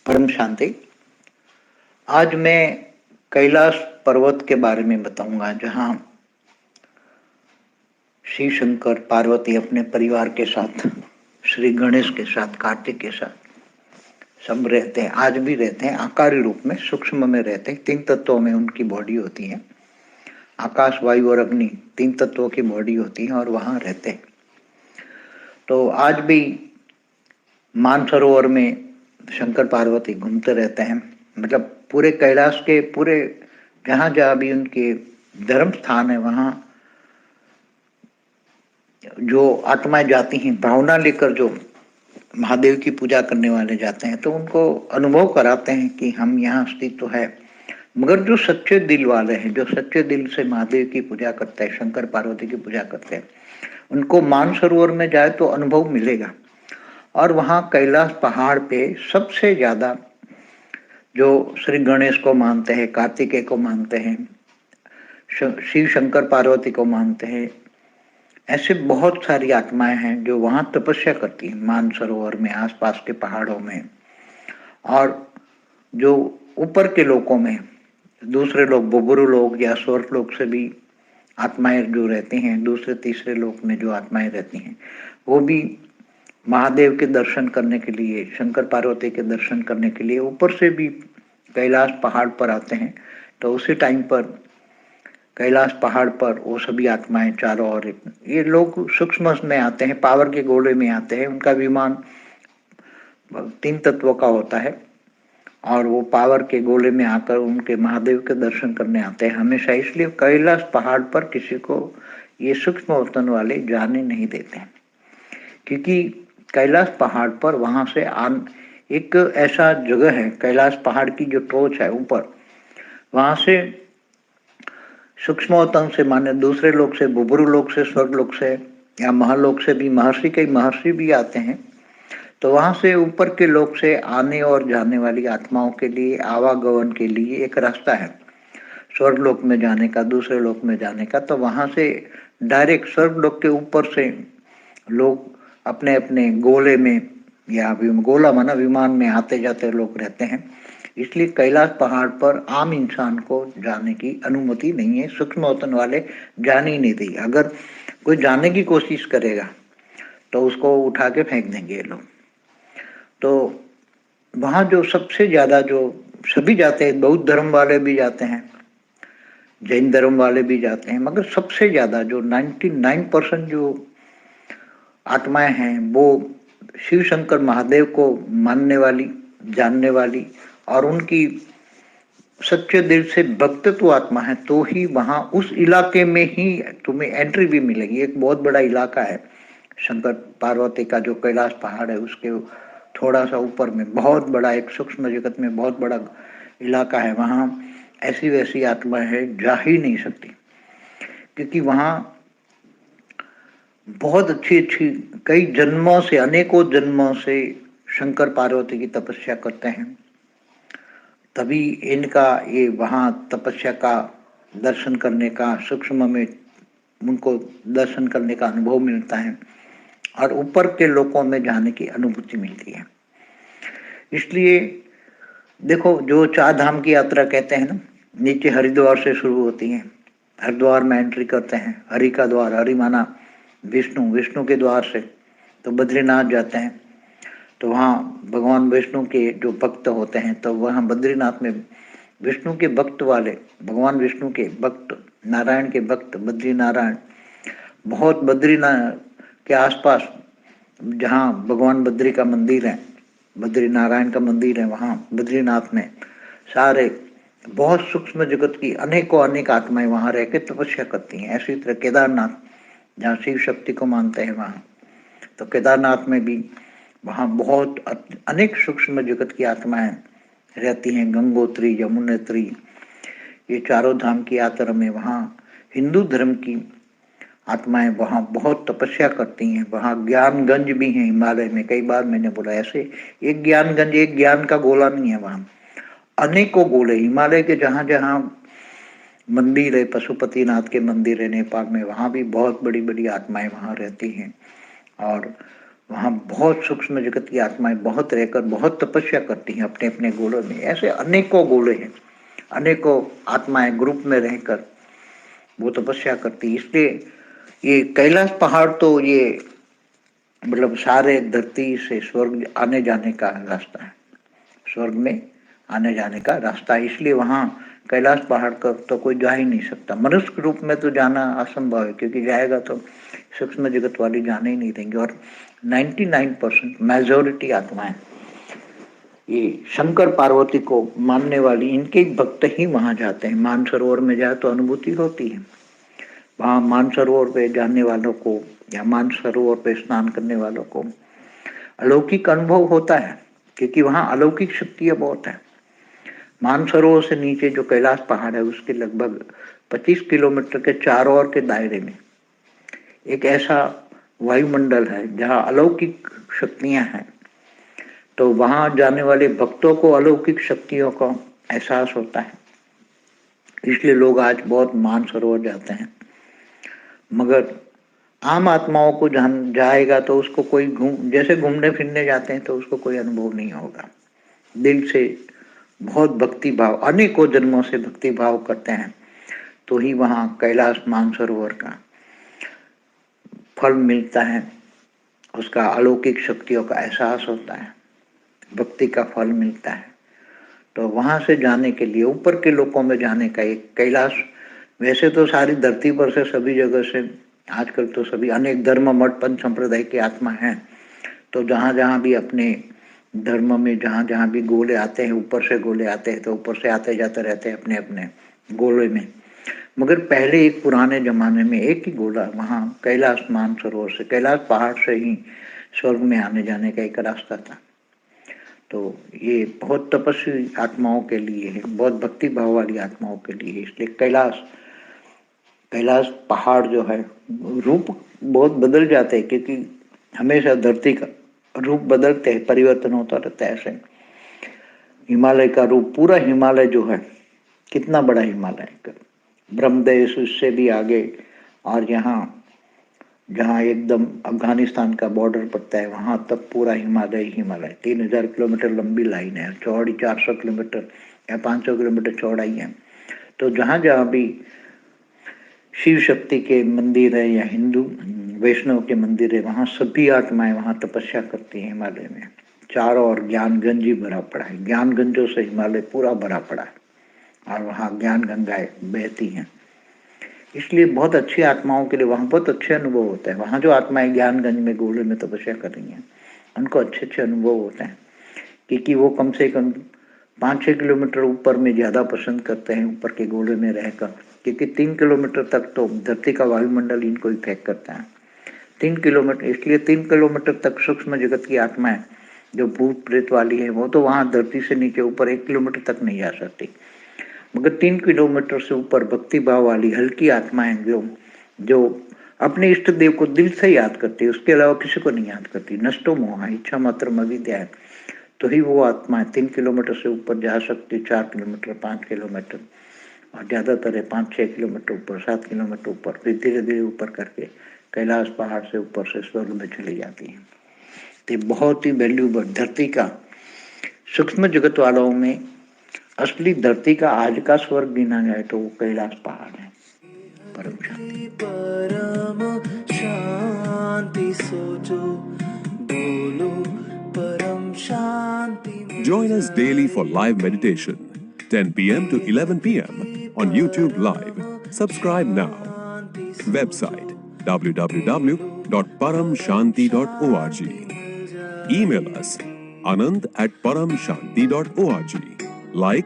परम शांति। आज मैं कैलाश पर्वत के बारे में बताऊंगा, जहां शिव शंकर पार्वती अपने परिवार के साथ, श्री गणेश के साथ, कार्तिक के साथ सब रहते हैं। आज भी रहते हैं, आकारी रूप में, सूक्ष्म में रहते हैं। 3 तत्वों में उनकी बॉडी होती है। आकाश, वायु और अग्नि 3 तत्वों की बॉडी होती है और वहां रहते हैं। तो आज भी मानसरोवर में शंकर पार्वती घूमते रहते हैं। मतलब पूरे कैलाश के पूरे जहां जहां भी उनके धर्म स्थान है, वहां जो आत्माएं जाती हैं, भावना लेकर जो महादेव की पूजा करने वाले जाते हैं, तो उनको अनुभव कराते हैं कि हम यहाँ स्थित तो है। मगर जो सच्चे दिल वाले हैं, जो सच्चे दिल से महादेव की पूजा करते हैं, शंकर पार्वती की पूजा करते हैं, उनको मानसरोवर में जाए तो अनुभव मिलेगा। और वहां कैलाश पहाड़ पे सबसे ज्यादा जो श्री गणेश को मानते हैं, कार्तिकेय को मानते हैं, शिव शंकर पार्वती को मानते हैं, ऐसे बहुत सारी आत्माएं हैं जो वहां तपस्या करती हैं, मानसरोवर में, आसपास के पहाड़ों में। और जो ऊपर के लोकों में दूसरे लोग, बुबुरु लोग या स्वर्ग लोक से भी आत्माएं जो रहती हैं, दूसरे तीसरे लोक में जो आत्माएं रहती हैं, वो भी महादेव के दर्शन करने के लिए, शंकर पार्वती के दर्शन करने के लिए ऊपर से भी कैलाश पहाड़ पर आते हैं। तो उसी टाइम पर कैलाश पहाड़ पर वो सभी आत्माएं चारों ओर, ये लोग सूक्ष्म में आते हैं, पावर के गोले में आते हैं। उनका विमान 3 तत्वों का होता है और वो पावर के गोले में आकर उनके महादेव के दर्शन करने आते हैं हमेशा। इसलिए कैलाश पहाड़ पर किसी को ये सूक्ष्म वतन वाले जाने नहीं देते हैं, क्योंकि कैलाश पहाड़ पर वहां से एक ऐसा जगह है, कैलाश पहाड़ की जो टोच है ऊपर, वहां से सूक्ष्मतम से, माने दूसरे लोग से, बुबुरु लोग से, स्वर्ग लोग से या महलोक से भी महर्षि भी आते हैं। तो वहां से ऊपर के लोग से आने और जाने वाली आत्माओं के लिए, आवागमन के लिए एक रास्ता है स्वर्ग लोक में जाने का, दूसरे लोक में जाने का। तो वहां से डायरेक्ट स्वर्ग लोक के ऊपर से लोग अपने अपने गोले में, या गोला माना विमान में, आते जाते लोग रहते हैं। इसलिए कैलाश पहाड़ पर आम इंसान को जाने की अनुमति नहीं है, सूक्ष्म वतन वाले जाने ही नहीं दी। अगर कोई जाने की कोशिश करेगा तो उसको उठा के फेंक देंगे ये लोग। तो वहां जो सबसे ज्यादा, जो सभी जाते हैं, बौद्ध धर्म वाले भी जाते हैं, जैन धर्म वाले भी जाते हैं, मगर सबसे ज्यादा जो 99% जो आत्माएं हैं, वो शिव शंकर महादेव को मानने वाली, जानने वाली और उनकी सच्चे दिल से भक्तत्व आत्मा है, तो ही वहां उस इलाके में ही तुम्हें एंट्री भी मिलेगी। एक बहुत बड़ा इलाका है शंकर पार्वती का, जो कैलाश पहाड़ है उसके थोड़ा सा ऊपर में बहुत बड़ा, एक सूक्ष्म जगत में बहुत बड़ा इलाका है। वहां ऐसी वैसी आत्मा है जा ही नहीं सकती, क्योंकि वहां बहुत अच्छी अच्छी, कई जन्मों से, अनेकों जन्मों से शंकर पार्वती की तपस्या करते हैं। तभी इनका ये वहां तपस्या का दर्शन करने का, सूक्ष्म में उनको दर्शन करने का अनुभव मिलता है और ऊपर के लोकों में जाने की अनुभूति मिलती है। इसलिए देखो, जो 4 धाम की यात्रा कहते हैं ना, नीचे हरिद्वार से शुरू होती है। हरिद्वार में एंट्री करते हैं, हरि का द्वार, हरि माना विष्णु, विष्णु के द्वार से तो बद्रीनाथ जाते हैं। तो वहाँ भगवान विष्णु के जो भक्त होते हैं, तो वहाँ बद्रीनाथ में विष्णु के भक्त वाले, भगवान विष्णु के भक्त, नारायण के भक्त, बद्री नारायण, बहुत बद्रीनाथ के आसपास जहाँ भगवान बद्री का मंदिर है, बद्री नारायण का मंदिर है, वहाँ बद्रीनाथ में सारे बहुत सूक्ष्म जगत की अनेकों अनेक आत्माएं वहां रह के तपस्या करती हैं। ऐसी तरह केदारनाथ, जहाँ शिव शक्ति को मानते हैं, वहां तो केदारनाथ में भी वहां बहुत अनेक सूक्ष्म जगत की आत्माएं रहती हैं। गंगोत्री, यमुनोत्री, ये चारों धाम की यात्रा में वहां हिंदू धर्म की आत्माएं वहां बहुत तपस्या करती हैं। वहां ज्ञानगंज भी है हिमालय में, कई बार मैंने बोला, ऐसे एक ज्ञानगंज, एक ज्ञान का गोला नहीं है, वहां अनेकों गोले हिमालय के, जहां जहां मंदिर है, पशुपतिनाथ के मंदिर है नेपाल में, वहां भी बहुत बड़ी बड़ी आत्माएं वहां रहती हैं। और वहाँ बहुत सूक्ष्म जगत की आत्माएं बहुत रहकर बहुत तपस्या करती हैं अपने अपने गोलों में। ऐसे अनेकों गोले हैं, अनेकों आत्माएं ग्रुप में रहकर वो तपस्या करती। इसलिए ये कैलाश पहाड़ तो ये मतलब सारे धरती से स्वर्ग आने जाने का रास्ता है, स्वर्ग में आने जाने का रास्ता है। इसलिए वहाँ कैलाश पहाड़ का तो कोई जा ही नहीं सकता। मनुष्य रूप में तो जाना असंभव है, क्योंकि जाएगा तो सूक्ष्म जगत वाली जाने ही नहीं देंगे। और 99% मेजोरिटी आत्माएं ये शंकर पार्वती को मानने वाली इनके भक्त ही वहां जाते हैं। मानसरोवर में जाए तो अनुभूति होती है। वहां मानसरोवर पे जाने वालों को या मानसरोवर पे स्नान करने वालों को अलौकिक अनुभव होता है, क्योंकि वहां अलौकिक शक्तियां बहुत है। मानसरोवर से नीचे जो कैलाश पहाड़ है उसके लगभग 25 किलोमीटर के चारों ओर के दायरे में एक ऐसा वायुमंडल है जहां अलौकिक शक्तियां हैं। तो वहां जाने वाले भक्तों को अलौकिक शक्तियों का एहसास होता है, इसलिए लोग आज बहुत मानसरोवर जाते हैं। मगर आम आत्माओं को जाएगा तो उसको कोई जैसे घूमने फिरने जाते हैं तो उसको कोई अनुभव नहीं होगा। दिल से बहुत भक्ति भाव, अनेकों जन्मों से भक्ति भाव करते हैं तो ही वहां कैलाश मानसरोवर का फल मिलता है, उसका अलौकिक शक्तियों का एहसास होता है, भक्ति का फल मिलता है। तो वहां से जाने के लिए ऊपर के लोकों में जाने का एक कैलाश, वैसे तो सारी धरती पर से सभी जगह से आजकल तो सभी अनेक धर्म मठ पंच संप्रदाय की आत्मा हैं, तो जहां जहां भी अपने धर्म में जहां जहां भी गोले आते हैं, ऊपर से गोले आते हैं तो ऊपर से आते जाते रहते हैं अपने अपने गोले में। मगर पहले एक पुराने जमाने में एक ही गोला वहां कैलाश मानसरोवर से, कैलाश पहाड़ से ही स्वर्ग में आने जाने का एक रास्ता था। तो ये बहुत तपस्वी आत्माओं के लिए है, बहुत भक्ति भाव वाली आत्माओं के लिए। इसलिए कैलाश पहाड़ जो है रूप बहुत बदल जाते हैं, क्योंकि हमेशा धरती का रूप बदलते हैं, परिवर्तन होता रहता है। ऐसे हिमालय का रूप, पूरा हिमालय जो है कितना बड़ा हिमालय है, ब्रह्मदेश उससे भी आगे, और यहाँ जहाँ एकदम अफगानिस्तान का बॉर्डर पड़ता है वहां तक पूरा हिमालय हिमालय 3000 किलोमीटर लंबी लाइन है, चौड़ी 400 किलोमीटर या 500 किलोमीटर चौड़ाई है। तो जहां जहां भी शिव शक्ति के मंदिर है या हिंदू वैष्णव के मंदिर है, वहां सभी आत्माएं वहां तपस्या करती है। हिमालय में चारों ओर ज्ञानगंज ही भरा पड़ा है, ज्ञानगंजों से हिमालय पूरा भरा पड़ा है, और वहाँ ज्ञान गंगाएं बहती हैं। इसलिए बहुत अच्छी आत्माओं के लिए वहाँ बहुत अच्छे अनुभव होते हैं। वहाँ जो आत्माएं ज्ञानगंज में गोले में तपस्या कर रही हैं उनको अच्छे अच्छे अनुभव होते हैं, क्योंकि वो कम से कम 5-6 किलोमीटर ऊपर में ज्यादा पसंद करते हैं ऊपर के गोले में रहकर, क्योंकि 3 किलोमीटर तक तो धरती का वायुमंडल इनको इफेक्ट करता है। 3 किलोमीटर, इसलिए 3 किलोमीटर तक सूक्ष्म जगत की आत्माएं जो भूत प्रेत वाली है वो तो वहां धरती से नीचे ऊपर 1 किलोमीटर तक नहीं जा सकती। मगर 3 किलोमीटर से ऊपर भक्ति भाव वाली हल्की आत्माएं जो अपने इष्ट देव को दिल से याद करती है, उसके अलावा किसी को नहीं याद करती, नष्टो मोह इच्छा मात्र अविद्या है, तो ही वो आत्माएं 3 किलोमीटर से ऊपर जा सकती, 4 किलोमीटर 5 किलोमीटर, और ज्यादातर है 5-6 किलोमीटर ऊपर, 7 किलोमीटर ऊपर, फिर धीरे धीरे ऊपर करके कैलाश पहाड़ से ऊपर से स्वर्ग में चली जाती है। तो बहुत ही वैल्यूबल धरती का सूक्ष्म जगत वालों में असली धरती का आज का स्वर्ग गिना जाए तो वो कैलाश पहाड़ है। परम शांति। परम शांति सोचो बोलो परम शांति। Join us daily for live meditation, 10 p.m. to 11 p.m. on YouTube Live. Subscribe now. Website www.paramshanti.org. Email us anand@paramshanti.org. Like